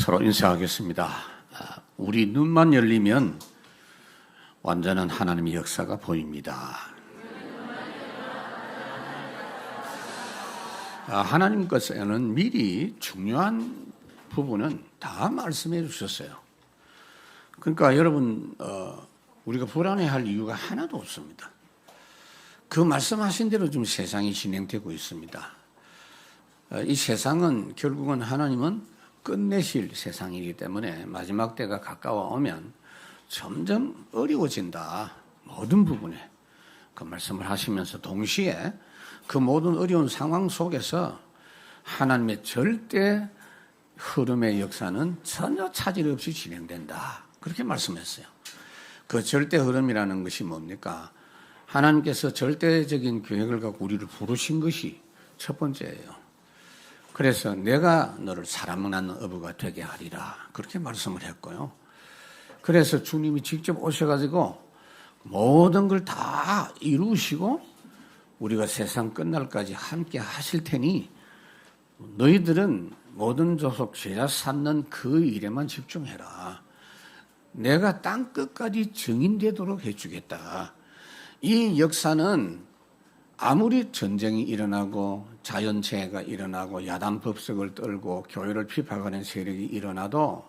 서로 인사하겠습니다. 우리 눈만 열리면 완전한 하나님의 역사가 보입니다. 하나님께서는 미리 중요한 부분은 다 말씀해 주셨어요. 그러니까 여러분 우리가 불안해할 이유가 하나도 없습니다. 그 말씀하신 대로 좀 세상이 진행되고 있습니다. 이 세상은 결국은 하나님은 끝내실 세상이기 때문에 마지막 때가 가까워 오면 점점 어려워진다. 모든 부분에 그 말씀을 하시면서 동시에 그 모든 어려운 상황 속에서 하나님의 절대 흐름의 역사는 전혀 차질 없이 진행된다. 그렇게 말씀했어요. 그 절대 흐름이라는 것이 뭡니까? 하나님께서 절대적인 계획을 갖고 우리를 부르신 것이 첫 번째예요. 그래서 내가 너를 사랑하는 어부가 되게 하리라. 그렇게 말씀을 했고요. 그래서 주님이 직접 오셔가지고 모든 걸 다 이루시고 우리가 세상 끝날까지 함께 하실 테니 너희들은 모든 조속 제자 삼는 그 일에만 집중해라. 내가 땅 끝까지 증인되도록 해주겠다. 이 역사는 아무리 전쟁이 일어나고 자연재해가 일어나고 야단 법석을 떨고 교회를 비판하는 세력이 일어나도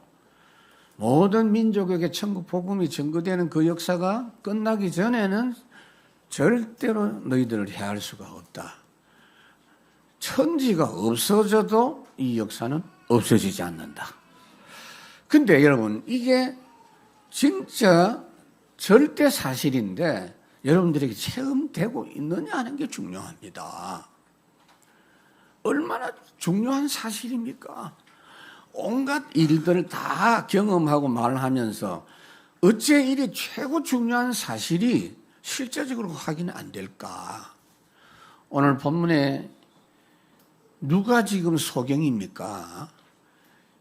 모든 민족에게 천국 복음이 전거되는 그 역사가 끝나기 전에는 절대로 너희들을 해할 수가 없다. 천지가 없어져도 이 역사는 없어지지 않는다. 근데 여러분 이게 진짜 절대 사실인데 여러분들에게 체험되고 있느냐 하는 게 중요합니다. 얼마나 중요한 사실입니까? 온갖 일들을 다 경험하고 말하면서 어째 이리 최고 중요한 사실이 실제적으로 확인 안 될까? 오늘 본문에 누가 지금 소경입니까?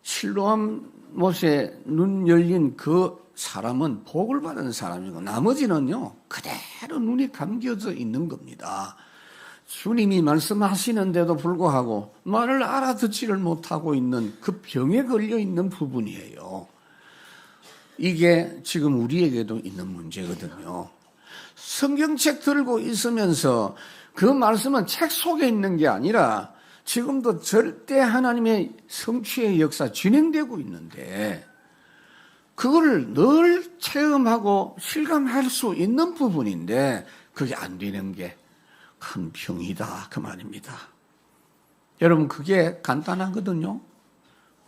실로암 못에 눈 열린 그 사람은 복을 받은 사람이고 나머지는요 그대로 눈이 감겨져 있는 겁니다. 주님이 말씀하시는데도 불구하고 말을 알아듣지를 못하고 있는 그 병에 걸려 있는 부분이에요. 이게 지금 우리에게도 있는 문제거든요. 성경책 들고 있으면서 그 말씀은 책 속에 있는 게 아니라 지금도 절대 하나님의 성취의 역사 진행되고 있는데 그걸 늘 체험하고 실감할 수 있는 부분인데 그게 안 되는 게 큰 병이다 그 말입니다. 여러분 그게 간단하거든요.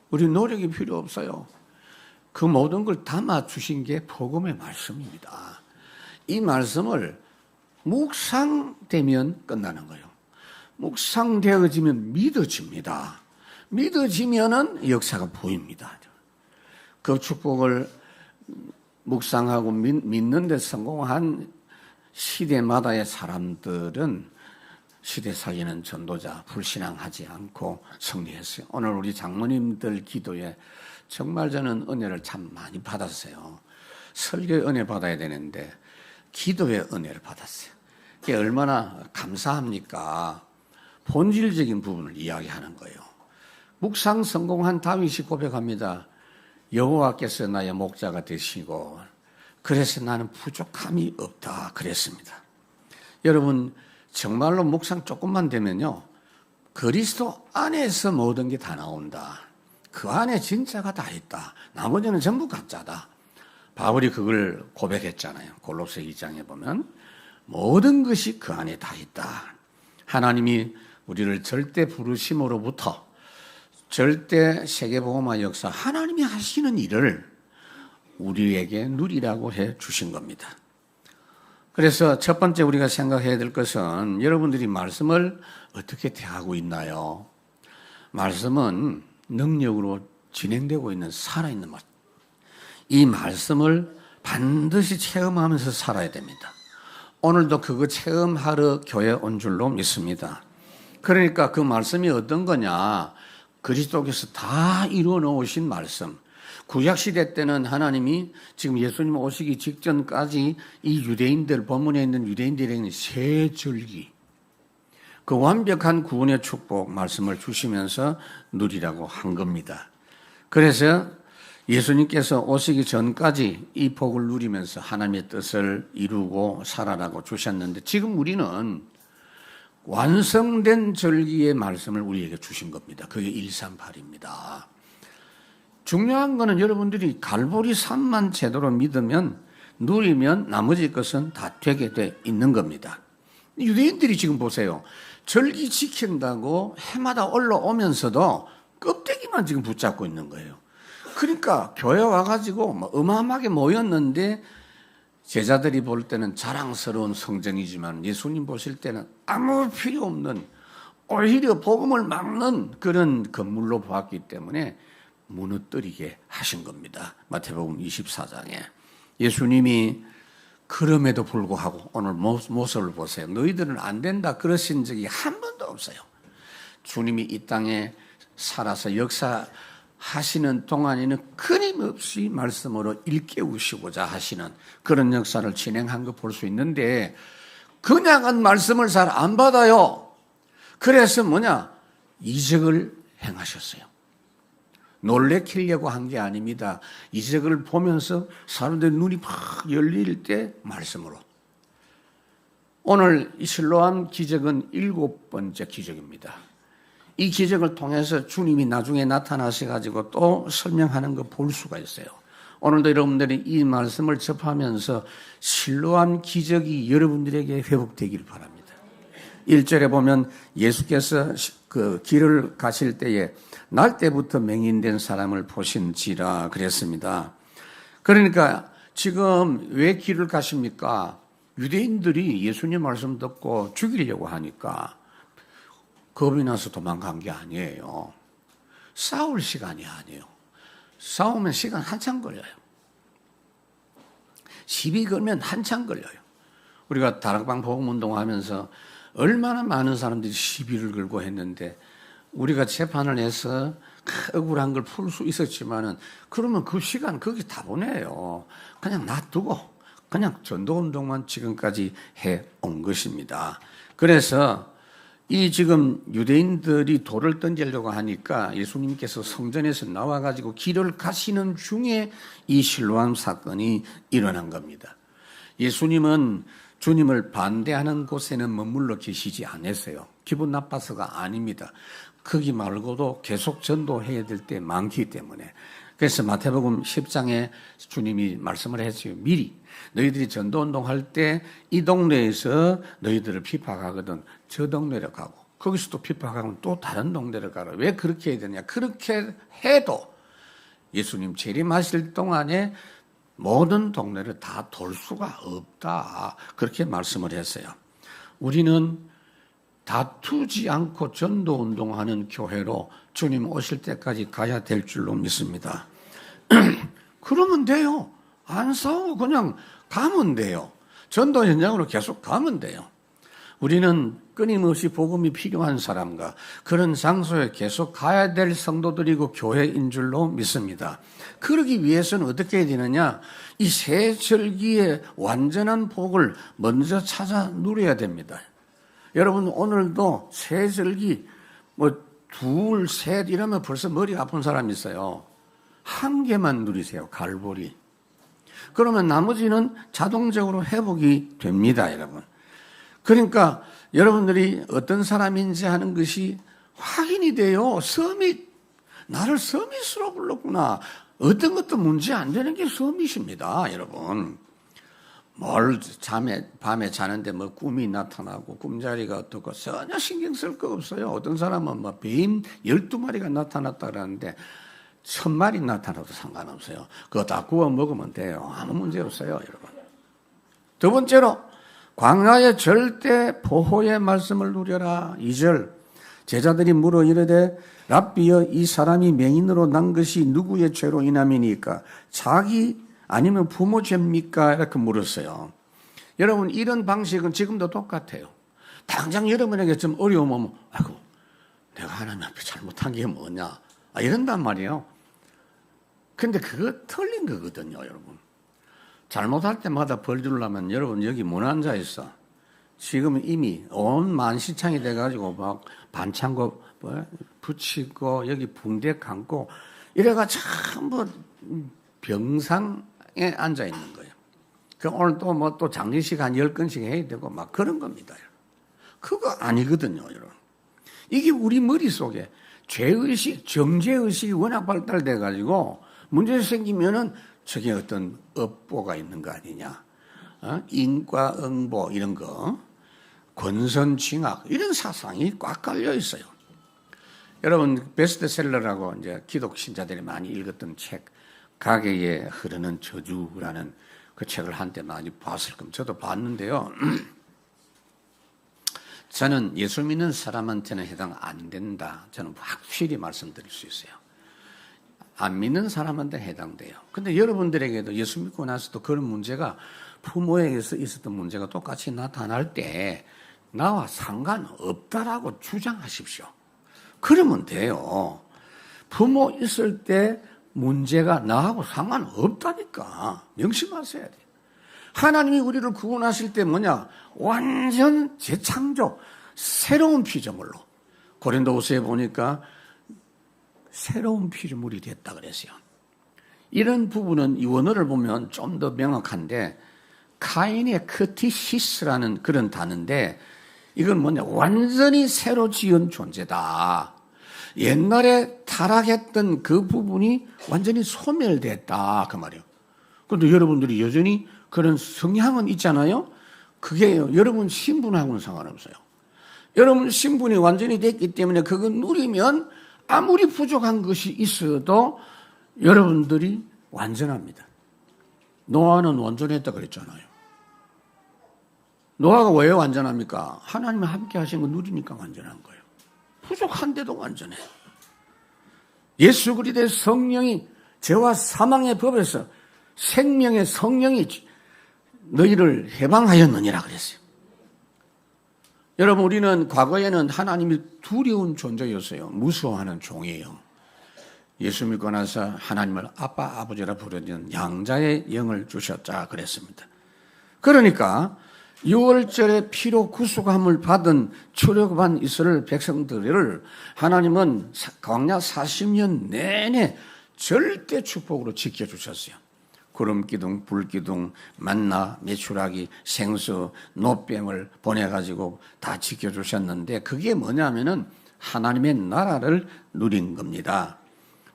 우리 노력이 필요 없어요. 그 모든 걸 담아주신 게 복음의 말씀입니다. 이 말씀을 묵상되면 끝나는 거예요. 묵상되어지면 믿어집니다. 믿어지면은 역사가 보입니다. 그 축복을 묵상하고 믿는 데 성공한 시대마다의 사람들은 시대 살리는 전도자 불신앙하지 않고 승리했어요. 오늘 우리 장로님들 기도에 정말 저는 은혜를 참 많이 받았어요. 설교의 은혜 받아야 되는데 기도의 은혜를 받았어요. 그게 얼마나 감사합니까? 본질적인 부분을 이야기하는 거예요. 묵상 성공한 다윗이 고백합니다. 여호와께서 나의 목자가 되시고 그래서 나는 부족함이 없다 그랬습니다. 여러분 정말로 묵상 조금만 되면요 그리스도 안에서 모든 게 다 나온다. 그 안에 진짜가 다 있다. 나머지는 전부 가짜다. 바울이 그걸 고백했잖아요. 골로새 2장에 보면 모든 것이 그 안에 다 있다. 하나님이 우리를 절대 부르심으로부터 절대 세계복음화 역사 하나님이 하시는 일을 우리에게 누리라고 해 주신 겁니다. 그래서 첫 번째 우리가 생각해야 될 것은 여러분들이 말씀을 어떻게 대하고 있나요? 말씀은 능력으로 진행되고 있는 살아있는 말. 이 말씀을 반드시 체험하면서 살아야 됩니다. 오늘도 그거 체험하러 교회 온 줄로 믿습니다. 그러니까 그 말씀이 어떤 거냐? 그리스도께서 다 이루어 놓으신 말씀. 구약시대 때는 하나님이 지금 예수님 오시기 직전까지 이 유대인들, 본문에 있는 유대인들에게는 세 절기, 그 완벽한 구원의 축복 말씀을 주시면서 누리라고 한 겁니다. 그래서 예수님께서 오시기 전까지 이 복을 누리면서 하나님의 뜻을 이루고 살아라고 주셨는데 지금 우리는 완성된 절기의 말씀을 우리에게 주신 겁니다. 그게 138입니다. 중요한 거는 여러분들이 갈보리 산만 제대로 믿으면 누리면 나머지 것은 다 되게 돼 있는 겁니다. 유대인들이 지금 보세요. 절기 지킨다고 해마다 올라오면서도 껍데기만 지금 붙잡고 있는 거예요. 그러니까 교회 와가지고 어마어마하게 모였는데 제자들이 볼 때는 자랑스러운 성전이지만 예수님 보실 때는 아무 필요 없는 오히려 복음을 막는 그런 건물로 보았기 때문에 무너뜨리게 하신 겁니다. 마태복음 24장에 예수님이 그럼에도 불구하고 오늘 모습을 보세요. 너희들은 안 된다 그러신 적이 한 번도 없어요. 주님이 이 땅에 살아서 역사하시는 동안에는 끊임없이 말씀으로 일깨우시고자 하시는 그런 역사를 진행한 거 볼 수 있는데 그냥은 말씀을 잘 안 받아요. 그래서 이적을 행하셨어요. 놀래키려고 한 게 아닙니다. 이적을 보면서 사람들의 눈이 막 열릴 때 말씀으로. 오늘 이 실로암 기적은 7번째 기적입니다. 이 기적을 통해서 주님이 나중에 나타나셔가지고 또 설명하는 거 볼 수가 있어요. 오늘도 여러분들이 이 말씀을 접하면서 실로암 기적이 여러분들에게 회복되길 바랍니다. 1절에 보면 예수께서 그 길을 가실 때에 날 때부터 맹인된 사람을 보신지라 그랬습니다. 그러니까 지금 왜 길을 가십니까? 유대인들이 예수님 말씀 듣고 죽이려고 하니까 겁이 나서 도망간 게 아니에요. 싸울 시간이 아니에요. 싸우면 시간 한참 걸려요. 시비 걸면 한참 걸려요. 우리가 다락방 복음운동 하면서 얼마나 많은 사람들이 시비를 걸고 했는데 우리가 재판을 해서 억울한 걸 풀 수 있었지만은 그러면 그 시간 거기 다 보내요. 그냥 놔두고 그냥 전도운동만 지금까지 해온 것입니다. 그래서 이 지금 유대인들이 돌을 던지려고 하니까 예수님께서 성전에서 나와가지고 길을 가시는 중에 이 실로암 사건이 일어난 겁니다. 예수님은 주님을 반대하는 곳에는 머물러 계시지 않았어요. 기분 나빠서가 아닙니다. 거기 말고도 계속 전도해야 될 때 많기 때문에. 그래서 마태복음 10장에 주님이 말씀을 했어요. 미리 너희들이 전도운동할 때 이 동네에서 너희들을 핍박하거든 저 동네로 가고 거기서 또 핍박하면 또 다른 동네로 가라. 왜 그렇게 해야 되냐. 그렇게 해도 예수님 재림하실 동안에 모든 동네를 다 돌 수가 없다. 그렇게 말씀을 했어요. 우리는 다투지 않고 전도운동하는 교회로 주님 오실 때까지 가야 될 줄로 믿습니다. 그러면 돼요. 안 싸우고 그냥 가면 돼요. 전도 현장으로 계속 가면 돼요. 우리는 끊임없이 복음이 필요한 사람과 그런 장소에 계속 가야 될 성도들이고 교회인 줄로 믿습니다. 그러기 위해서는 어떻게 해야 되느냐? 이 새 절기의 완전한 복을 먼저 찾아 누려야 됩니다. 여러분 오늘도 새 절기 둘, 셋 이러면 벌써 머리가 아픈 사람이 있어요. 한 개만 누리세요. 갈보리. 그러면 나머지는 자동적으로 회복이 됩니다, 여러분. 그러니까 여러분들이 어떤 사람인지 하는 것이 확인이 돼요. 서밋. 나를 서밋으로 불렀구나. 어떤 것도 문제 안 되는 게 서밋입니다, 여러분. 밤에 자는데 꿈이 나타나고 꿈자리가 어떻고 전혀 신경 쓸 거 없어요. 어떤 사람은 뱀 12마리가 나타났다 그러는데 1000마리 나타나도 상관없어요. 그거 다 구워 먹으면 돼요. 아무 문제 없어요, 여러분. 두 번째로 광야의 절대 보호의 말씀을 누려라. 2절 제자들이 물어 이르되 랍비여 이 사람이 맹인으로 난 것이 누구의 죄로 인함이니까 자기 아니면 부모 죄입니까? 이렇게 물었어요. 여러분 이런 방식은 지금도 똑같아요. 당장 여러분에게 좀 어려움 오면 아이고 내가 하나님 앞에 잘못한 게 뭐냐 이런단 말이에요. 근데 그거 틀린 거거든요, 여러분. 잘못할 때마다 벌 주려면 여러분 여기 못 앉아 있어. 지금 이미 온 만시창이 돼가지고 막 반창고 붙이고 여기 붕대 감고 이래가 전부 병상에 앉아 있는 거예요. 그 오늘 또 뭐 또 장례식 한 10건씩 해야 되고 막 그런 겁니다. 그거 아니거든요, 여러분. 이게 우리 머릿속에 죄의식, 정죄의식이 워낙 발달돼 가지고 문제 생기면은 저게 어떤 업보가 있는 거 아니냐. 인과응보 이런 거, 권선징악 이런 사상이 꽉 깔려 있어요. 여러분 베스트셀러라고 이제 기독 신자들이 많이 읽었던 책, 가게에 흐르는 저주라는 그 책을 한때 많이 봤을 겁니다. 저도 봤는데요. 저는 예수 믿는 사람한테는 해당 안 된다. 저는 확실히 말씀드릴 수 있어요. 안 믿는 사람한테 해당돼요. 근데 여러분들에게도 예수 믿고 나서도 그런 문제가 부모에게서 있었던 문제가 똑같이 나타날 때 나와 상관없다라고 주장하십시오. 그러면 돼요. 부모 있을 때 문제가 나하고 상관없다니까. 명심하셔야 돼요. 하나님이 우리를 구원하실 때 뭐냐? 완전 재창조, 새로운 피조물로. 고린도후서에 보니까 새로운 피조물이 됐다 그랬어요. 이런 부분은 이 원어를 보면 좀 더 명확한데 카인의 크티시스라는 그런 단어인데 이건 뭐냐? 완전히 새로 지은 존재다. 옛날에 타락했던 그 부분이 완전히 소멸됐다. 그 말이에요. 그런데 여러분들이 여전히 그런 성향은 있잖아요. 그게 여러분 신분하고는 상관없어요. 여러분 신분이 완전히 됐기 때문에 그거 누리면 아무리 부족한 것이 있어도 여러분들이 완전합니다. 노아는 완전했다 그랬잖아요. 노아가 왜 완전합니까? 하나님이 함께 하신 거 누리니까 완전한 거예요. 부족한데도 완전해. 예수 그리스도의 성령이 죄와 사망의 법에서 생명의 성령이 너희를 해방하였느니라 그랬어요. 여러분 우리는 과거에는 하나님이 두려운 존재였어요. 무서워하는 종이에요. 예수 믿고 나서 하나님을 아빠 아버지라 부르는 양자의 영을 주셨자 그랬습니다. 그러니까 6월절에 피로 구속함을 받은 출애굽한 이스라엘 백성들을 하나님은 광야 40년 내내 절대 축복으로 지켜주셨어요. 구름기둥, 불기둥, 만나, 메추라기, 생수, 노뱀을 보내가지고 다 지켜주셨는데 그게 뭐냐면은 하나님의 나라를 누린 겁니다.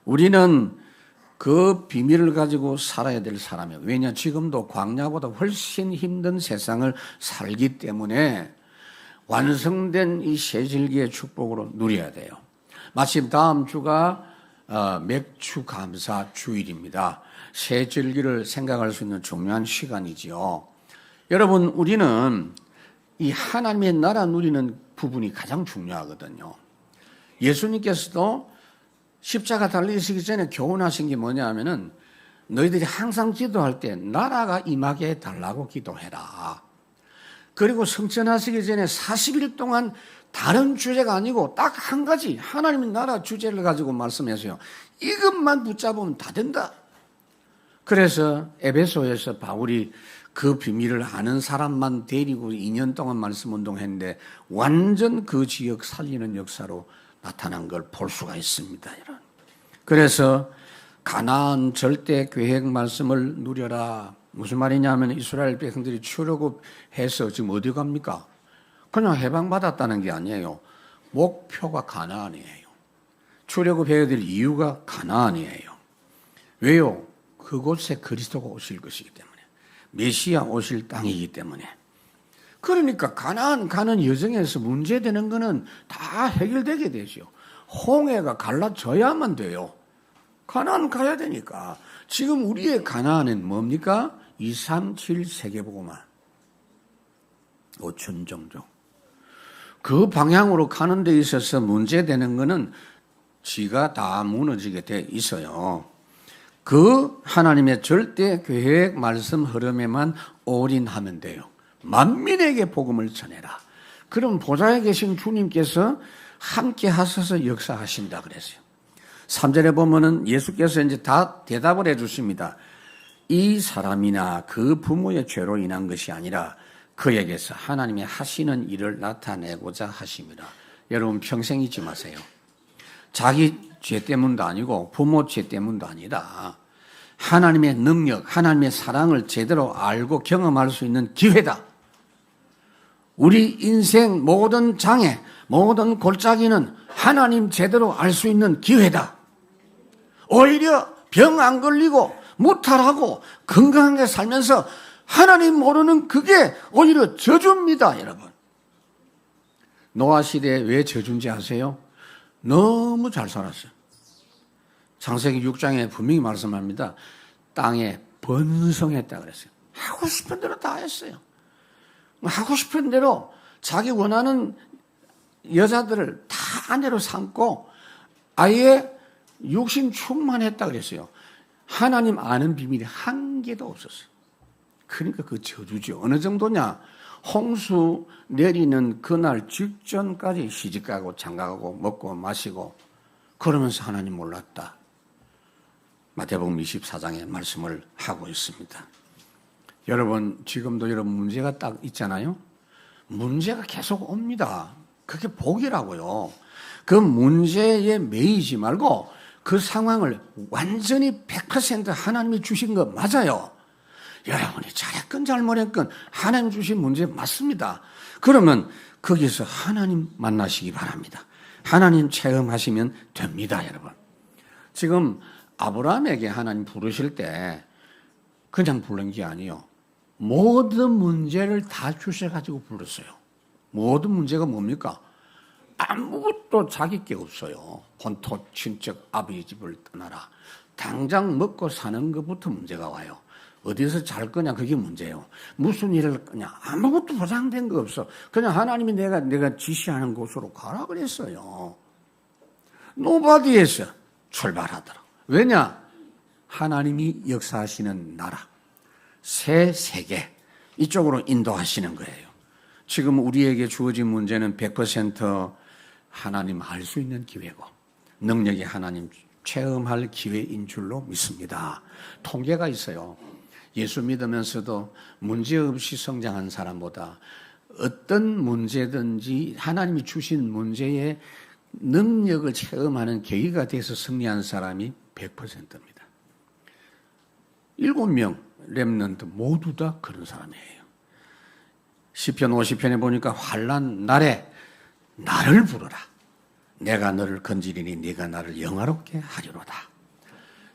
우리는 그 비밀을 가지고 살아야 될 사람이에요. 왜냐? 지금도 광야보다 훨씬 힘든 세상을 살기 때문에 완성된 이 새질기의 축복으로 누려야 돼요. 마침 다음 주가 맥주 감사 주일입니다. 새질기를 생각할 수 있는 중요한 시간이지요. 여러분 우리는 이 하나님의 나라 누리는 부분이 가장 중요하거든요. 예수님께서도 십자가 달리시기 전에 교훈하신 게 뭐냐 하면은 너희들이 항상 기도할 때 나라가 임하게 해달라고 기도해라. 그리고 성천하시기 전에 40일 동안 다른 주제가 아니고 딱 한 가지 하나님의 나라 주제를 가지고 말씀하세요. 이것만 붙잡으면 다 된다. 그래서 에베소에서 바울이 그 비밀을 아는 사람만 데리고 2년 동안 말씀 운동했는데 완전 그 지역 살리는 역사로 나타난 걸 볼 수가 있습니다. 그래서 가나안 절대 계획 말씀을 누려라. 무슨 말이냐면 이스라엘 백성들이 출애굽해서 지금 어디 갑니까? 그냥 해방받았다는 게 아니에요. 목표가 가나안이에요. 출애굽해야 될 이유가 가나안이에요. 왜요? 그곳에 그리스도가 오실 것이기 때문에. 메시아 오실 땅이기 때문에. 그러니까 가나안 가는 여정에서 문제되는 거는 다 해결되게 되죠. 홍해가 갈라져야만 돼요. 가나안 가야 되니까. 지금 우리의 가나안은 뭡니까? 237 세계보고만 5천 정도. 그 방향으로 가는 데 있어서 문제되는 거는 지가 다 무너지게 돼 있어요. 그 하나님의 절대 계획 말씀 흐름에만 올인하면 돼요. 만민에게 복음을 전해라. 그럼 보좌에 계신 주님께서 함께 하셔서 역사하신다 그랬어요. 3절에 보면은 예수께서 이제 다 대답을 해 주십니다. 이 사람이나 그 부모의 죄로 인한 것이 아니라 그에게서 하나님의 하시는 일을 나타내고자 하심이라. 여러분 평생 잊지 마세요. 자기 죄 때문도 아니고 부모 죄 때문도 아니다. 하나님의 능력, 하나님의 사랑을 제대로 알고 경험할 수 있는 기회다. 우리 인생 모든 장애, 모든 골짜기는 하나님 제대로 알 수 있는 기회다. 오히려 병 안 걸리고 무탈하고 건강하게 살면서 하나님 모르는 그게 오히려 저주입니다, 여러분. 노아 시대에 왜 저주인지 아세요? 너무 잘 살았어요. 창세기 6장에 분명히 말씀합니다. 땅에 번성했다 그랬어요. 하고 싶은 대로 다 했어요. 하고 싶은 대로 자기 원하는 여자들을 다 아내로 삼고 아예 육신 충만했다 그랬어요. 하나님 아는 비밀이 한 개도 없었어요. 그러니까 그 저주죠. 어느 정도냐? 홍수 내리는 그날 직전까지 시집가고 장가가고 먹고 마시고 그러면서 하나님 몰랐다. 마태복음 24장의 말씀을 하고 있습니다. 여러분, 지금도 여러분 문제가 딱 있잖아요. 문제가 계속 옵니다. 그게 복이라고요. 그 문제에 매이지 말고 그 상황을 완전히 100% 하나님이 주신 거 맞아요. 여러분이 잘했건 잘못했건 하나님 주신 문제 맞습니다. 그러면 거기서 하나님 만나시기 바랍니다. 하나님 체험하시면 됩니다, 여러분. 지금 아브라함에게 하나님 부르실 때 그냥 부른 게 아니에요. 모든 문제를 다 주셔가지고 불렀어요. 모든 문제가 뭡니까? 아무것도 자기 게 없어요. 본토, 친척, 아버지 집을 떠나라. 당장 먹고 사는 것부터 문제가 와요. 어디서 잘 거냐 그게 문제예요. 무슨 일을 거냐 아무것도 보장된 거 없어. 그냥 하나님이 내가 지시하는 곳으로 가라 그랬어요. 노바디에서 출발하더라. 왜냐? 하나님이 역사하시는 나라, 새 세계 이쪽으로 인도하시는 거예요. 지금 우리에게 주어진 문제는 100% 하나님 알 수 있는 기회고 능력이 하나님 체험할 기회인 줄로 믿습니다. 통계가 있어요. 예수 믿으면서도 문제없이 성장한 사람보다 어떤 문제든지 하나님이 주신 문제에 능력을 체험하는 계기가 돼서 승리한 사람이 100%입니다. 7명 렘넌트 모두 다 그런 사람이에요. 시편 50편에 보니까 환난 날에 나를 부르라. 내가 너를 건지리니 네가 나를 영화롭게 하리로다.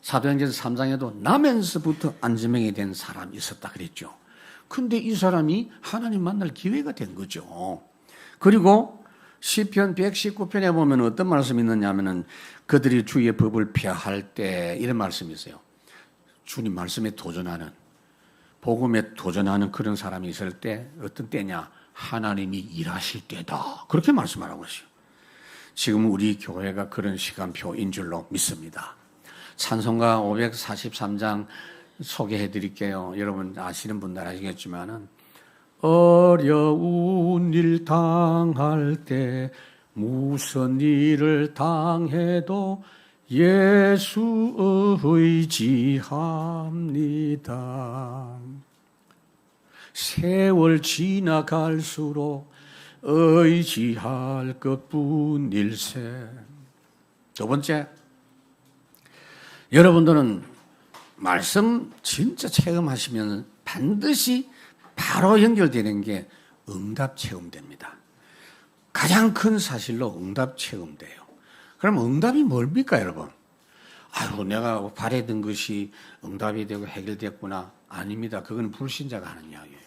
사도행전 3장에도 나면서부터 안지명이 된 사람이 있었다 그랬죠. 근데 이 사람이 하나님 만날 기회가 된 거죠. 그리고 시편 119편에 보면 어떤 말씀이 있느냐 하면은 그들이 주의 법을 폐할 때 이런 말씀이 있어요. 주님 말씀에 도전하는 복음에 도전하는 그런 사람이 있을 때 어떤 때냐? 하나님이 일하실 때다. 그렇게 말씀하라고 했어요. 지금 우리 교회가 그런 시간표인 줄로 믿습니다. 찬송가 543장 소개해 드릴게요. 여러분 아시는 분들 아시겠지만은 어려운 일 당할 때 무슨 일을 당해도 예수 의지합니다. 세월 지나갈수록 의지할 것뿐일세. 두 번째, 여러분들은 말씀 진짜 체험하시면 반드시 바로 연결되는 게 응답 체험됩니다. 가장 큰 사실로 응답 체험돼요. 그럼 응답이 뭡니까, 여러분? 아이고, 내가 바라던 것이 응답이 되고 해결됐구나. 아닙니다. 그건 불신자가 하는 이야기예요.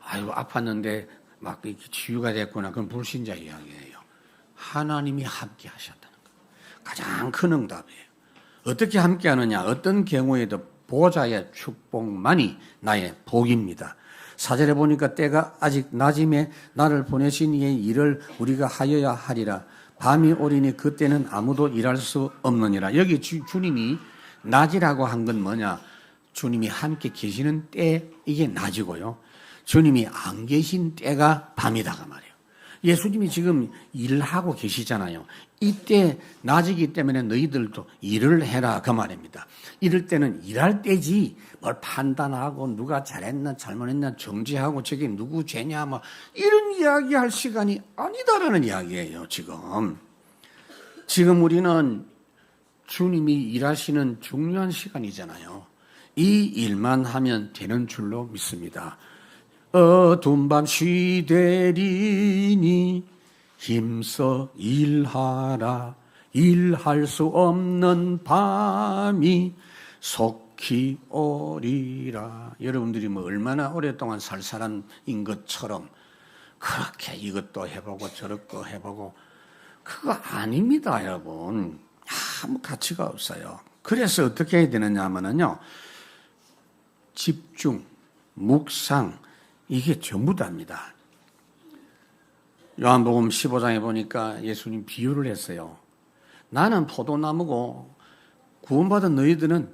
아이고, 아팠는데 막 치유가 됐구나. 그건 불신자 이야기예요. 하나님이 함께 하셨다는 거. 가장 큰 응답이에요. 어떻게 함께 하느냐? 어떤 경우에도 보좌의 축복만이 나의 복입니다. 4절에 보니까 때가 아직 낮임에 나를 보내신 이의 일을 우리가 하여야 하리라. 밤이 오리니 그때는 아무도 일할 수 없느니라. 여기 주님이 낮이라고 한 건 뭐냐? 주님이 함께 계시는 때 이게 낮이고요. 주님이 안 계신 때가 밤이다가 말이에요. 예수님이 지금 일하고 계시잖아요. 이때 낮이기 때문에 너희들도 일을 해라 그 말입니다. 이럴 때는 일할 때지 뭘 판단하고 누가 잘했나 잘못했나 정지하고 저게 누구 죄냐 뭐 이런 이야기할 시간이 아니다라는 이야기예요. 지금 우리는 주님이 일하시는 중요한 시간이잖아요. 이 일만 하면 되는 줄로 믿습니다. 어두운 밤 시대리니 힘써 일하라. 일할 수 없는 밤이 속히 오리라. 여러분들이 뭐 얼마나 오랫동안 살 사람인 것처럼 그렇게 이것도 해보고 저것도 해보고 그거 아닙니다, 여러분. 아무 가치가 없어요. 그래서 어떻게 해야 되느냐 하면요, 집중, 묵상, 이게 전부 다입니다. 요한복음 15장에 보니까 예수님 비유를 했어요. 나는 포도나무고 구원받은 너희들은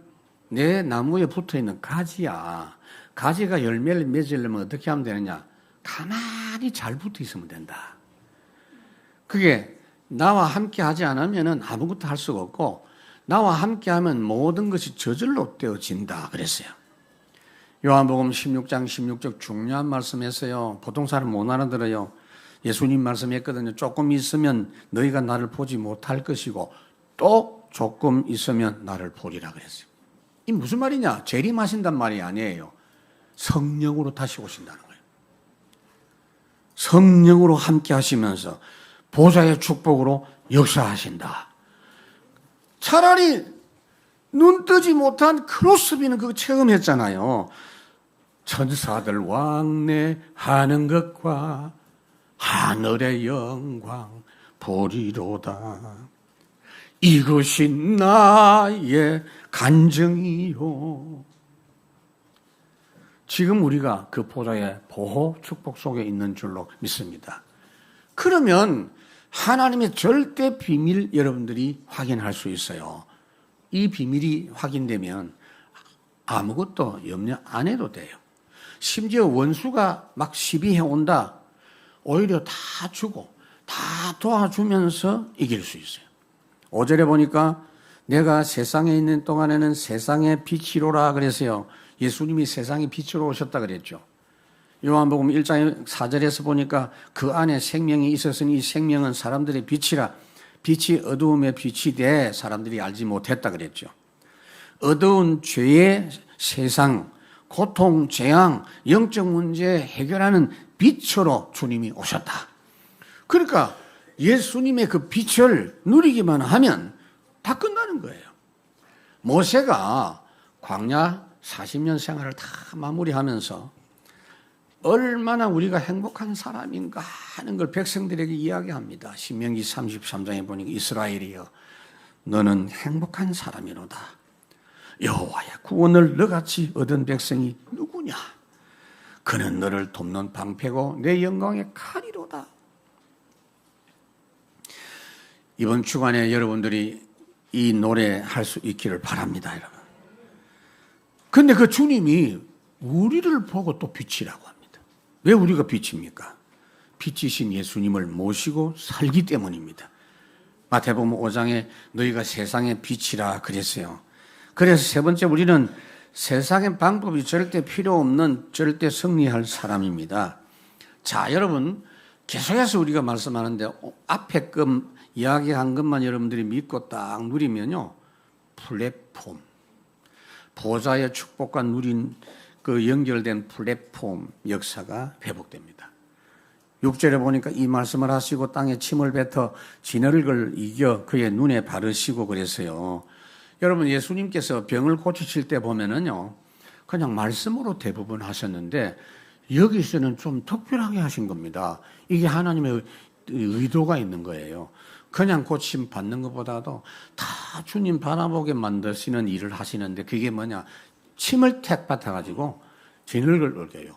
내 나무에 붙어있는 가지야. 가지가 열매를 맺으려면 어떻게 하면 되느냐? 가만히 잘 붙어 있으면 된다. 그게 나와 함께 하지 않으면 아무것도 할 수가 없고, 나와 함께 하면 모든 것이 저절로 되어진다 그랬어요. 요한복음 16장 16절 중요한 말씀했어요. 보통 사람 못 알아들어요. 예수님 말씀했거든요. 조금 있으면 너희가 나를 보지 못할 것이고 또 조금 있으면 나를 보리라 그랬어요. 이 무슨 말이냐? 재림하신단 말이 아니에요. 성령으로 다시 오신다는 거예요. 성령으로 함께 하시면서 보좌의 축복으로 역사하신다. 차라리 눈 뜨지 못한 크로스비는 그거 체험했잖아요. 천사들 왕래하는 것과 하늘의 영광 보리로다. 이것이 나의 간증이요. 지금 우리가 그 보좌의 보호 축복 속에 있는 줄로 믿습니다. 그러면 하나님의 절대 비밀 여러분들이 확인할 수 있어요. 이 비밀이 확인되면 아무것도 염려 안 해도 돼요. 심지어 원수가 막 시비해 온다. 오히려 다 주고 다 도와주면서 이길 수 있어요. 5절에 보니까 내가 세상에 있는 동안에는 세상의 빛이로라 그랬어요. 예수님이 세상의 빛으로 오셨다 그랬죠. 요한복음 1장 4절에서 보니까 그 안에 생명이 있었으니 이 생명은 사람들의 빛이라. 빛이 어두움의 빛이 돼 사람들이 알지 못했다 그랬죠. 어두운 죄의 세상, 고통, 재앙, 영적 문제 해결하는 빛으로 주님이 오셨다. 그러니까 예수님의 그 빛을 누리기만 하면 다 끝나는 거예요. 모세가 광야 40년 생활을 다 마무리하면서 얼마나 우리가 행복한 사람인가 하는 걸 백성들에게 이야기합니다. 신명기 33장에 보니까 이스라엘이여 너는 행복한 사람이로다. 여호와의 구원을 너같이 얻은 백성이 누구냐? 그는 너를 돕는 방패고 내 영광의 칼이로다. 이번 주간에 여러분들이 이 노래 할 수 있기를 바랍니다, 여러분. 근데 그 주님이 우리를 보고 또 빛이라고 합니다. 왜 우리가 빛입니까? 빛이신 예수님을 모시고 살기 때문입니다. 마태복음 5장에 너희가 세상의 빛이라 그랬어요. 그래서 세 번째 우리는 세상의 방법이 절대 필요 없는 절대 승리할 사람입니다. 자, 여러분 계속해서 우리가 말씀하는데 앞에 끔 이야기한 것만 여러분들이 믿고 딱 누리면요, 플랫폼, 보좌의 축복과 누린 그 연결된 플랫폼 역사가 회복됩니다. 6절에 보니까 이 말씀을 하시고 땅에 침을 뱉어 진흙을 이겨 그의 눈에 바르시고 그랬어요. 여러분 예수님께서 병을 고치실 때 보면은요, 그냥 말씀으로 대부분 하셨는데 여기서는 좀 특별하게 하신 겁니다. 이게 하나님의 의도가 있는 거예요. 그냥 고침 받는 것보다도 다 주님 바라보게 만드시는 일을 하시는데 그게 뭐냐? 침을 택 받아가지고 진흙을 얻어요.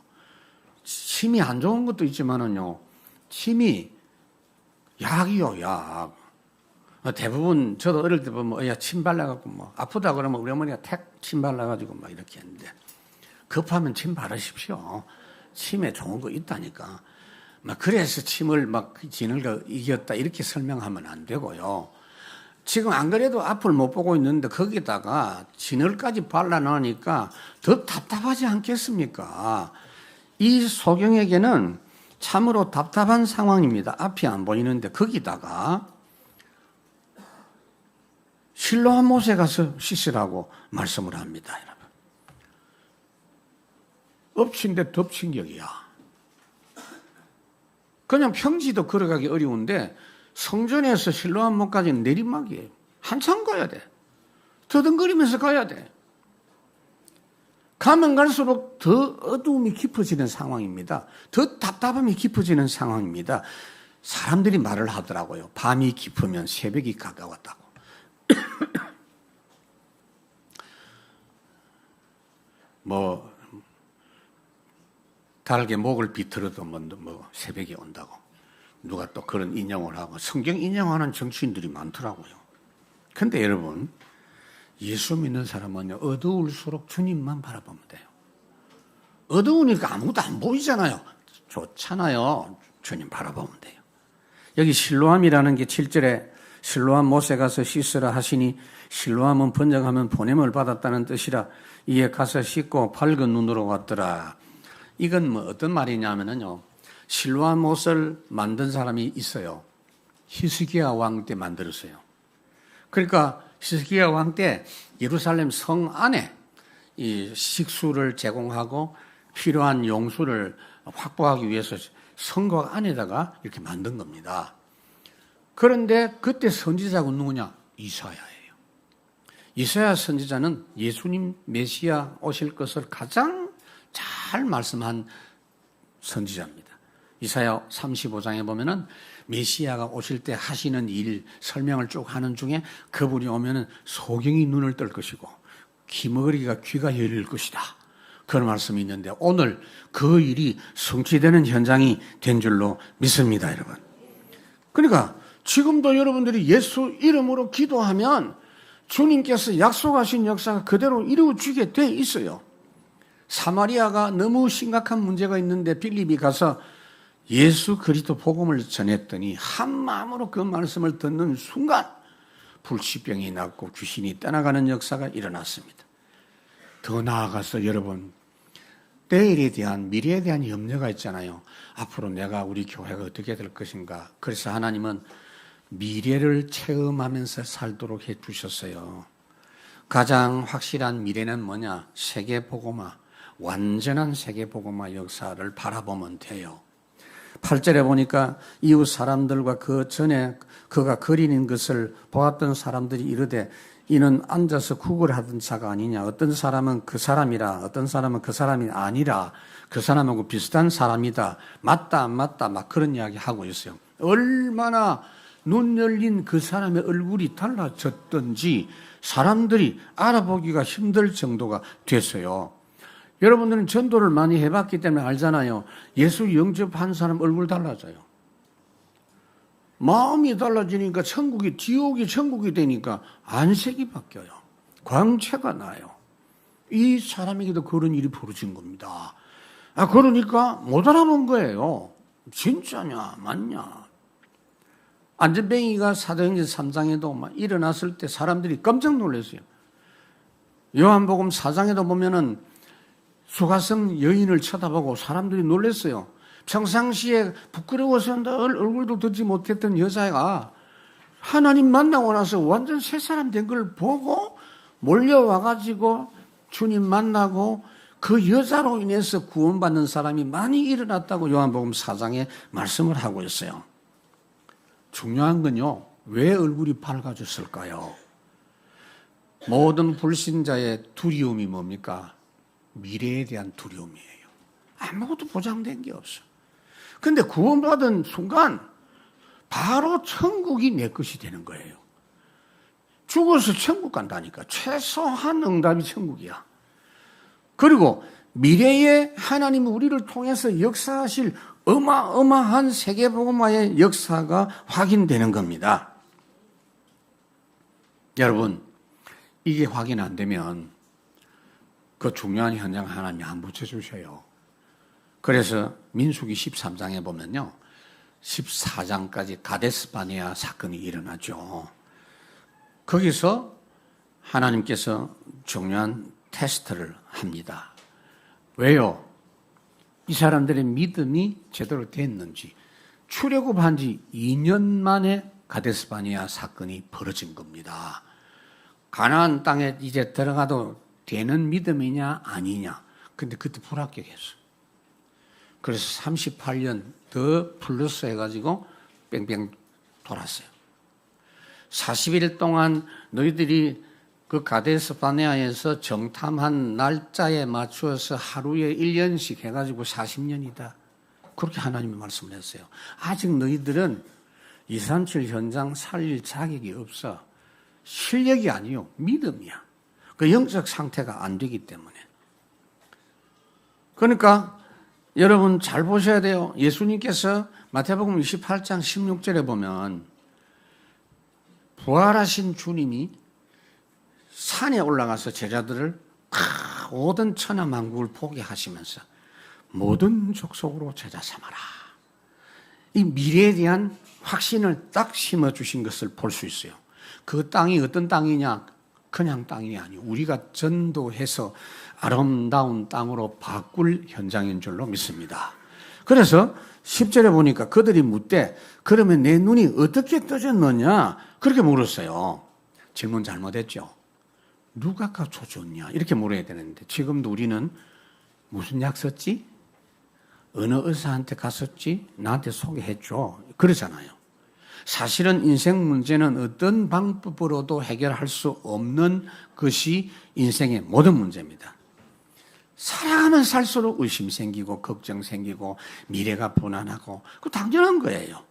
침이 안 좋은 것도 있지만은요, 침이 약이요, 약. 대부분 저도 어릴 때 보면 야, 침 발라갖고 뭐 아프다 그러면 우리 어머니가 택 침 발라가지고 막 이렇게 했는데 급하면 침 바르십시오. 침에 좋은 거 있다니까. 막 그래서 침을 막 진흙을 이겼다 이렇게 설명하면 안 되고요. 지금 안 그래도 앞을 못 보고 있는데 거기다가 진흙까지 발라놓으니까 더 답답하지 않겠습니까? 이 소경에게는 참으로 답답한 상황입니다. 앞이 안 보이는데 거기다가 실로암 못에 가서 씻으라고 말씀을 합니다. 여러분. 엎친 데 덮친 격이야. 그냥 평지도 걸어가기 어려운데 성전에서 실로암 못까지는 내리막이에요. 한참 가야 돼. 더듬거리면서 가야 돼. 가면 갈수록 더 어두움이 깊어지는 상황입니다. 더 답답함이 깊어지는 상황입니다. 사람들이 말을 하더라고요. 밤이 깊으면 새벽이 가까웠다고. 달게 목을 비틀어도 새벽이 온다고. 누가 또 그런 인용을 하고 성경 인용하는 정치인들이 많더라고요. 근데 여러분, 예수 믿는 사람은요, 어두울수록 주님만 바라보면 돼요. 어두우니까 아무것도 안 보이잖아요. 좋잖아요. 주님 바라보면 돼요. 여기 실로암이라는 게 7절에 실로암 못에 가서 씻으라 하시니 실로암은 번역하면 보냄을 받았다는 뜻이라 이에 가서 씻고 밝은 눈으로 왔더라. 이건 어떤 말이냐면요. 실로암 못을 만든 사람이 있어요. 히스기야 왕 때 만들었어요. 그러니까 히스기야 왕 때 예루살렘 성 안에 이 식수를 제공하고 필요한 용수를 확보하기 위해서 성곽 안에다가 이렇게 만든 겁니다. 그런데 그때 선지자가 누구냐? 이사야예요. 이사야 선지자는 예수님 메시아 오실 것을 가장 잘 말씀한 선지자입니다. 이사야 35장에 보면은 메시아가 오실 때 하시는 일 설명을 쭉 하는 중에 그분이 오면은 소경이 눈을 뜰 것이고 귀머거리가 귀가 열릴 것이다. 그런 말씀이 있는데 오늘 그 일이 성취되는 현장이 된 줄로 믿습니다, 여러분. 그러니까 지금도 여러분들이 예수 이름으로 기도하면 주님께서 약속하신 역사가 그대로 이루어지게 돼 있어요. 사마리아가 너무 심각한 문제가 있는데 빌립이 가서 예수 그리스도 복음을 전했더니 한 마음으로 그 말씀을 듣는 순간 불치병이 낫고 귀신이 떠나가는 역사가 일어났습니다. 더 나아가서 여러분, 내일에 대한 미래에 대한 염려가 있잖아요. 앞으로 내가 우리 교회가 어떻게 될 것인가. 그래서 하나님은 미래를 체험하면서 살도록 해 주셨어요. 가장 확실한 미래는 뭐냐? 세계복음화, 완전한 세계복음화 역사를 바라보면 돼요. 8절에 보니까 이웃 사람들과 그 전에 그가 거리는 것을 보았던 사람들이 이르되 이는 앉아서 구걸하던 자가 아니냐. 어떤 사람은 그 사람이라, 어떤 사람은 그 사람이 아니라, 그 사람하고 비슷한 사람이다. 맞다, 안 맞다, 막 그런 이야기 하고 있어요. 얼마나 눈 열린 그 사람의 얼굴이 달라졌던지 사람들이 알아보기가 힘들 정도가 됐어요. 여러분들은 전도를 많이 해봤기 때문에 알잖아요. 예수 영접한 사람 얼굴 달라져요. 마음이 달라지니까 지옥이 천국이 되니까 안색이 바뀌어요. 광채가 나요. 이 사람에게도 그런 일이 벌어진 겁니다. 그러니까 못 알아본 거예요. 진짜냐, 맞냐. 안전뱅이가 사도행전 3장에도 막 일어났을 때 사람들이 깜짝 놀랐어요. 요한복음 4장에도 보면은 수가성 여인을 쳐다보고 사람들이 놀랐어요. 평상시에 부끄러워서 얼굴도 듣지 못했던 여자가 하나님 만나고 나서 완전 새 사람 된 걸 보고 몰려와가지고 주님 만나고 그 여자로 인해서 구원받는 사람이 많이 일어났다고 요한복음 4장에 말씀을 하고 있어요. 중요한 건요, 왜 얼굴이 밝아졌을까요? 모든 불신자의 두려움이 뭡니까? 미래에 대한 두려움이에요. 아무것도 보장된 게 없어. 근데 구원받은 순간 바로 천국이 내 것이 되는 거예요. 죽어서 천국 간다니까. 최소한 응답이 천국이야. 그리고 미래에 하나님은 우리를 통해서 역사하실 어마어마한 세계복음화의 역사가 확인되는 겁니다. 여러분, 이게 확인 안 되면 그 중요한 현장 하나님이 안 붙여주셔요. 그래서 민수기 13장에 보면요, 14장까지 가데스바네아 사건이 일어나죠. 거기서 하나님께서 중요한 테스트를 합니다. 왜요? 이 사람들의 믿음이 제대로 됐는지. 출애굽한 지 2년 만에 가데스바네아 사건이 벌어진 겁니다. 가나안 땅에 이제 들어가도 되는 믿음이냐 아니냐. 근데 그때 불합격했어. 그래서 38년 더 플러스 해가지고 뺑뺑 돌았어요. 40일 동안 너희들이 그 가데스 바네아에서 정탐한 날짜에 맞추어서 하루에 1년씩 해가지고 40년이다. 그렇게 하나님이 말씀을 했어요. 아직 너희들은 237 현장 살릴 자격이 없어. 실력이 아니요. 믿음이야. 그 영적 상태가 안 되기 때문에. 그러니까 여러분 잘 보셔야 돼요. 예수님께서 마태복음 28장 16절에 보면 부활하신 주님이 산에 올라가서 제자들을 모든 천하만국을 보게 하시면서 모든 족속으로 제자 삼아라. 이 미래에 대한 확신을 딱 심어주신 것을 볼 수 있어요. 그 땅이 어떤 땅이냐? 그냥 땅이 아니고 우리가 전도해서 아름다운 땅으로 바꿀 현장인 줄로 믿습니다. 그래서 10절에 보니까 그들이 묻되 그러면 내 눈이 어떻게 떠졌느냐? 그렇게 물었어요. 질문 잘못했죠. 누가 가르쳐줬냐? 이렇게 물어야 되는데 지금도 우리는 무슨 약 썼지? 어느 의사한테 갔었지? 나한테 소개했죠. 그러잖아요. 사실은 인생 문제는 어떤 방법으로도 해결할 수 없는 것이 인생의 모든 문제입니다. 살아가면 살수록 의심 생기고 걱정 생기고 미래가 불안하고 그거 당연한 거예요.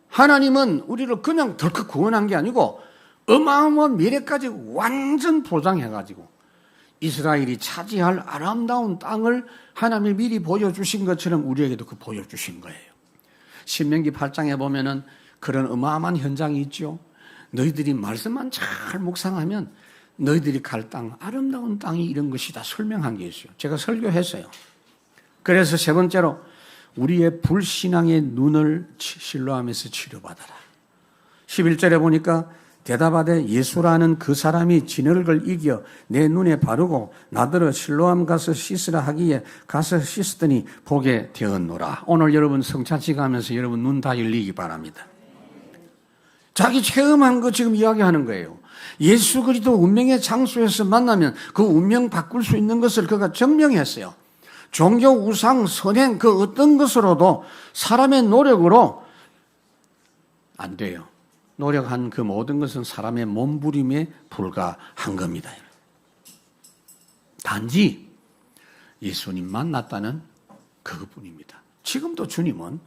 하나님은 우리를 그냥 덜컥 구원한 게 아니고 어마어마한 미래까지 완전 보장해가지고 이스라엘이 차지할 아름다운 땅을 하나님이 미리 보여주신 것처럼 우리에게도 그 보여주신 거예요. 신명기 8장에 보면은 그런 어마어마한 현장이 있죠. 너희들이 말씀만 잘 묵상하면 너희들이 갈 땅, 아름다운 땅이 이런 것이다 설명한 게 있어요. 제가 설교했어요. 그래서 세 번째로 우리의 불신앙의 눈을 신뢰하면서 치료받아라. 11절에 보니까 대답하되 예수라는 그 사람이 진흙을 이겨 내 눈에 바르고 나더러 실로암 가서 씻으라 하기에 가서 씻었더니 보게 되었노라. 오늘 여러분 성찬식 하면서 여러분 눈 다 열리기 바랍니다. 자기 체험한 거 지금 이야기하는 거예요. 예수 그리스도 운명의 장소에서 만나면 그 운명 바꿀 수 있는 것을 그가 증명했어요. 종교, 우상, 선행 그 어떤 것으로도 사람의 노력으로 안 돼요. 노력한 그 모든 것은 사람의 몸부림에 불과한 겁니다. 단지 예수님 만났다는 그것뿐입니다. 지금도 주님은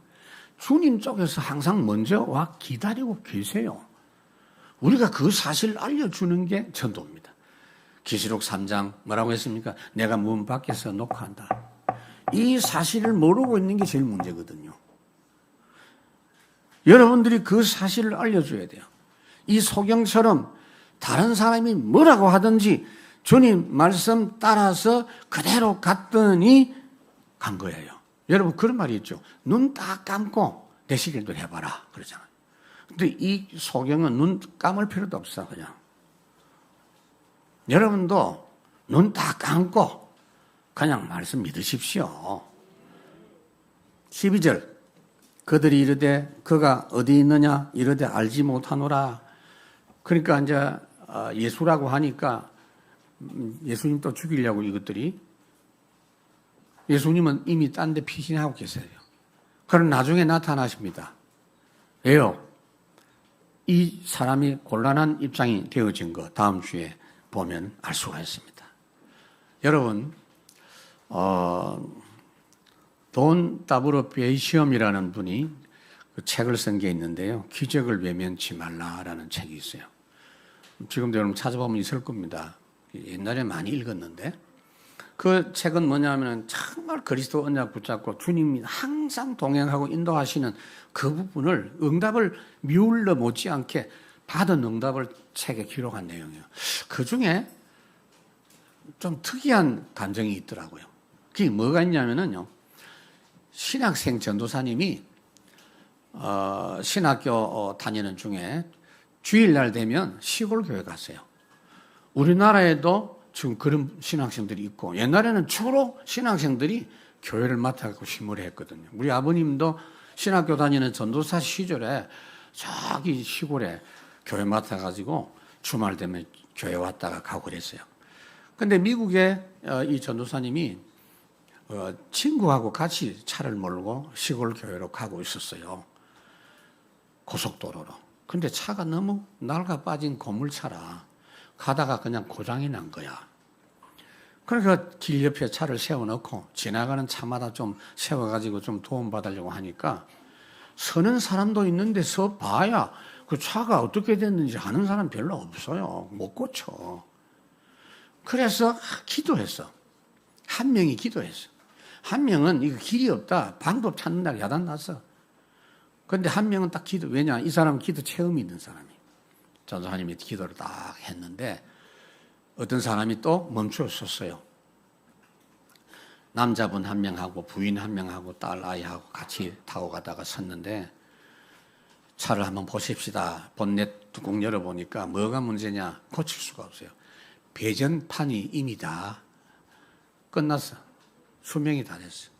주님 쪽에서 항상 먼저 와 기다리고 계세요. 우리가 그 사실을 알려주는 게 전도입니다. 계시록 3장 뭐라고 했습니까? 내가 문 밖에서 녹화한다. 이 사실을 모르고 있는 게 제일 문제거든요. 여러분들이 그 사실을 알려줘야 돼요. 이 소경처럼 다른 사람이 뭐라고 하든지 주님 말씀 따라서 그대로 갔더니 간 거예요. 여러분 그런 말이 있죠. 눈 딱 감고 내시길도 해봐라 그러잖아요. 근데 이 소경은 눈 감을 필요도 없어 그냥. 여러분도 눈 딱 감고 그냥 말씀 믿으십시오. 12절 그들이 이르되 그가 어디 있느냐 이르되 알지 못하노라. 그러니까 이제 예수라고 하니까 예수님 또 죽이려고 이것들이 예수님은 이미 딴 데 피신하고 계세요. 그럼 나중에 나타나십니다. 왜요? 이 사람이 곤란한 입장이 되어진 거 다음 주에 보면 알 수가 있습니다. 여러분 돈 더블어 베이시엄이라는 분이 그 책을 쓴 게 있는데요. 기적을 외면치 말라라는 책이 있어요. 지금도 여러분 찾아보면 있을 겁니다. 옛날에 많이 읽었는데 그 책은 뭐냐면 정말 그리스도 언약 붙잡고 주님이 항상 동행하고 인도하시는 그 부분을 응답을 미울러 못지않게 받은 응답을 책에 기록한 내용이에요. 그중에 좀 특이한 감정이 있더라고요. 그게 뭐가 있냐면요. 신학생 전도사님이 신학교 다니는 중에 주일날 되면 시골 교회 갔어요. 우리나라에도 지금 그런 신학생들이 있고 옛날에는 주로 신학생들이 교회를 맡아서 심을 했거든요. 우리 아버님도 신학교 다니는 전도사 시절에 저기 시골에 교회 맡아가지고 주말 되면 교회 왔다가 가고 그랬어요. 근데 미국에 이 전도사님이 친구하고 같이 차를 몰고 시골 교회로 가고 있었어요. 고속도로로. 근데 차가 너무 낡아 빠진 고물차라 가다가 그냥 고장이 난 거야. 그러니까 길 옆에 차를 세워놓고 지나가는 차마다 좀 세워가지고 좀 도움받으려고 하니까 서는 사람도 있는데 서 봐야 그 차가 어떻게 됐는지 아는 사람 별로 없어요. 못 고쳐. 그래서 기도했어. 한 명이 기도했어. 한 명은 이거 길이 없다. 방법 찾는다고 야단 났어. 근데 한 명은 딱 기도, 왜냐? 이 사람은 기도 체험이 있는 사람이. 전도사님이 기도를 딱 했는데 어떤 사람이 또 멈추었었어요. 남자분 한 명하고 부인 한 명하고 딸 아이하고 같이 타고 가다가 섰는데 차를 한번 보십시다. 본넷 뚜껑 열어보니까 뭐가 문제냐? 고칠 수가 없어요. 배전판이 이미 다 끝났어. 수명이 다 됐어.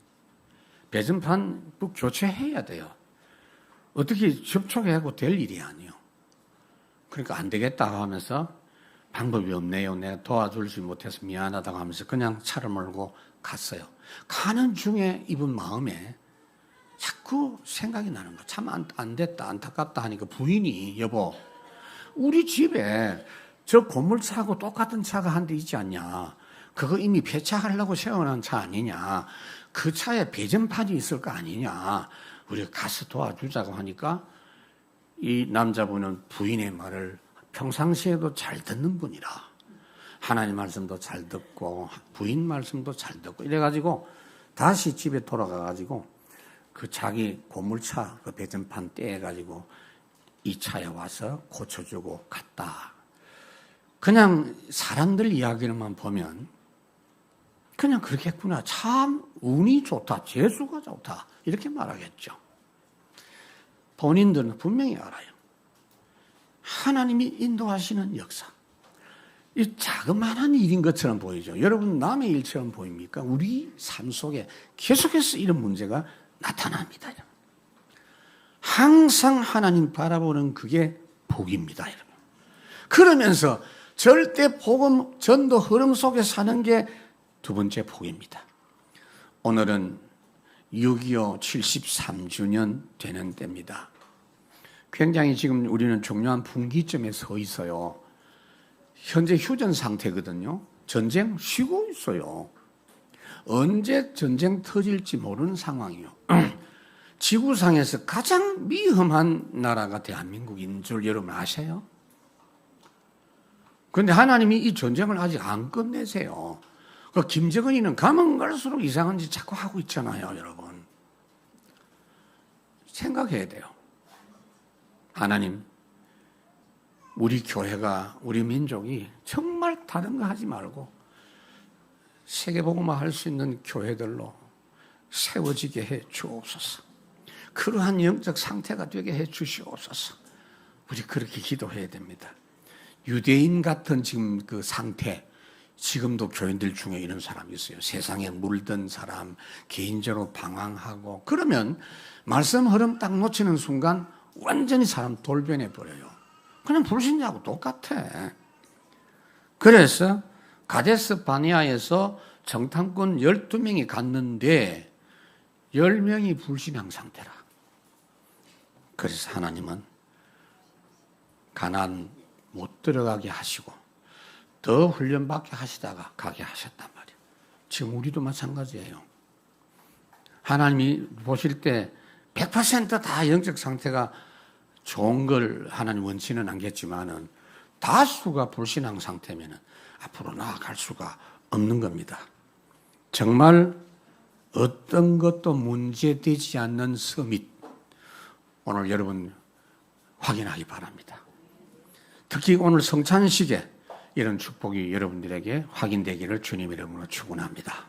배전판 교체해야 돼요. 어떻게 접촉하고 될 일이 아니에요. 그러니까 안 되겠다 하면서 방법이 없네요. 내가 도와주지 못해서 미안하다고 하면서 그냥 차를 몰고 갔어요. 가는 중에 이분 마음에 자꾸 생각이 나는 거야. 참 안 됐다, 안타깝다 하니까 부인이 여보, 우리 집에 저 고물차하고 똑같은 차가 한 대 있지 않냐. 그거 이미 폐차하려고 세워놓은 차 아니냐. 그 차에 배전판이 있을 거 아니냐. 우리가 가서 도와주자고 하니까 이 남자분은 부인의 말을 평상시에도 잘 듣는 분이라 하나님 말씀도 잘 듣고 부인 말씀도 잘 듣고 이래가지고 다시 집에 돌아가가지고 그 자기 고물차 그 배전판 떼가지고 이 차에 와서 고쳐주고 갔다. 그냥 사람들 이야기를만 보면 그냥 그렇겠구나. 참 운이 좋다. 재수가 좋다. 이렇게 말하겠죠. 본인들은 분명히 알아요. 하나님이 인도하시는 역사. 이 자그마한 일인 것처럼 보이죠. 여러분 남의 일처럼 보입니까? 우리 삶 속에 계속해서 이런 문제가 나타납니다. 항상 하나님 바라보는 그게 복입니다. 여러분. 그러면서 절대 복음 전도 흐름 속에 사는 게 두 번째 복입니다. 오늘은 6.25 73주년 되는 때입니다. 굉장히 지금 우리는 중요한 분기점에 서 있어요. 현재 휴전 상태거든요. 전쟁 쉬고 있어요. 언제 전쟁 터질지 모르는 상황이요. 지구상에서 가장 위험한 나라가 대한민국인 줄 여러분 아세요? 그런데 하나님이 이 전쟁을 아직 안 끝내세요. 그 김정은이는 가면 갈수록 이상한 짓 자꾸 하고 있잖아요, 여러분. 생각해야 돼요. 하나님, 우리 교회가, 우리 민족이 정말 다른 거 하지 말고 세계복음화 할 수 있는 교회들로 세워지게 해 주옵소서. 그러한 영적 상태가 되게 해 주시옵소서. 우리 그렇게 기도해야 됩니다. 유대인 같은 지금 그 상태, 지금도 교인들 중에 이런 사람이 있어요. 세상에 물든 사람, 개인적으로 방황하고 그러면 말씀 흐름 딱 놓치는 순간 완전히 사람 돌변해 버려요. 그냥 불신자하고 똑같아. 그래서 가데스 바네아에서 정탐꾼 12명이 갔는데 10명이 불신앙 상태라. 그래서 하나님은 가나안 못 들어가게 하시고 더 훈련받게 하시다가 가게 하셨단 말이에요. 지금 우리도 마찬가지예요. 하나님이 보실 때 100% 다 영적 상태가 좋은 걸 하나님 원치는 않겠지만은 다수가 불신앙 상태면은 앞으로 나아갈 수가 없는 겁니다. 정말 어떤 것도 문제되지 않는 서밋, 오늘 여러분 확인하기 바랍니다. 특히 오늘 성찬식에 이런 축복이 여러분들에게 확인되기를 주님 이름으로 축원합니다.